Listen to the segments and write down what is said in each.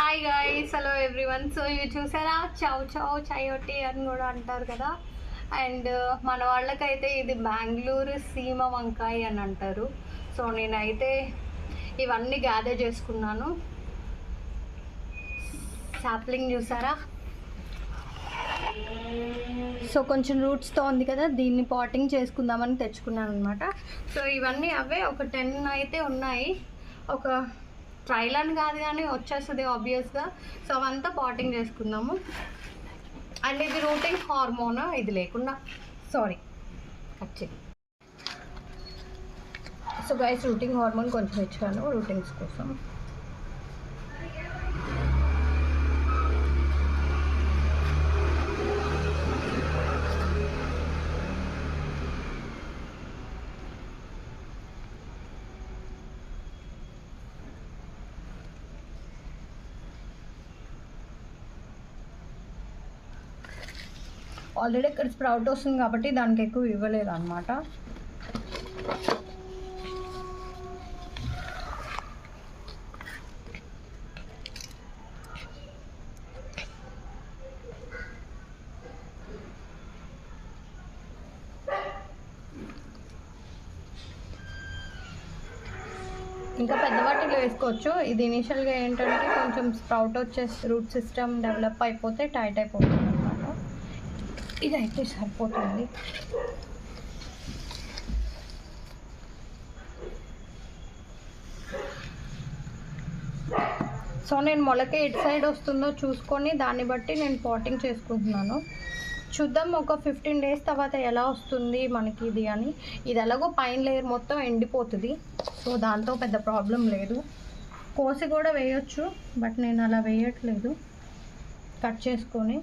Hi guys, hello everyone. So ఇవి చూసారా, చౌ చౌ చయోటి అని కూడా అంటారు కదా. అండ్ మన వాళ్ళకైతే ఇది బెంగళూరు సీమ వంకాయ అని అంటారు. సో నేనైతే ఇవన్నీ గ్యాదర్ చేసుకున్నాను. సాప్లింగ్ చూసారా, సో కొంచెం రూట్స్తో ఉంది కదా, దీన్ని పాటింగ్ చేసుకుందామని తెచ్చుకున్నాను అనమాట. సో ఇవన్నీ అవే ఒక 10 అయితే ఉన్నాయి. ఒక ట్రైల్ అని కాదు కానీ వచ్చేస్తుంది ఆబ్వియస్గా. సో అవంతా పాటింగ్ చేసుకుందాము. అండ్ ఇది రూటింగ్ హార్మోన్, ఇది లేకుండా సారీ కట్ చేయి. సో గైస్, రూటింగ్ హార్మోన్ కొంచెం ఇచ్చాను రూటింగ్స్ కోసం. ఆల్రెడీ ఇక్కడ స్ప్రౌట్ వస్తుంది కాబట్టి దానికి ఎక్కువ ఇవ్వలేదు అనమాట. ఇంకా పెద్ద వాటిలో వేసుకోవచ్చు. ఇది ఇనిషియల్గా ఏంటంటే కొంచెం స్ప్రౌట్ వచ్చేసి రూట్ సిస్టమ్ డెవలప్ అయిపోతే టైట్ అయిపోతుంది అనమాట. ఇదైతే సరిపోతుంది. సో నేను మొలకే ఇటు సైడ్ వస్తుందో చూసుకొని దాన్ని బట్టి నేను పాటింగ్ చేసుకుంటున్నాను. చూద్దాం ఒక 15 days తర్వాత ఎలా వస్తుంది మనకి ఇది అని. ఇది ఎలాగో పైన లేయర్ మొత్తం ఎండిపోతుంది, సో దాంతో పెద్ద ప్రాబ్లం లేదు. కోసి కూడా వేయొచ్చు, బట్ నేను అలా వేయట్లేదు. కట్ చేసుకొని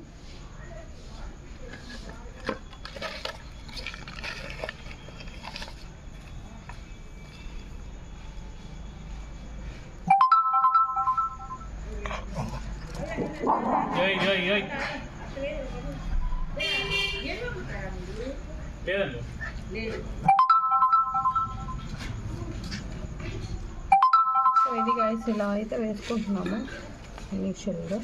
సో ఇది గైస్ ఇలా అయితే వేసుకుంటున్నాము ఇనిషియల్గా.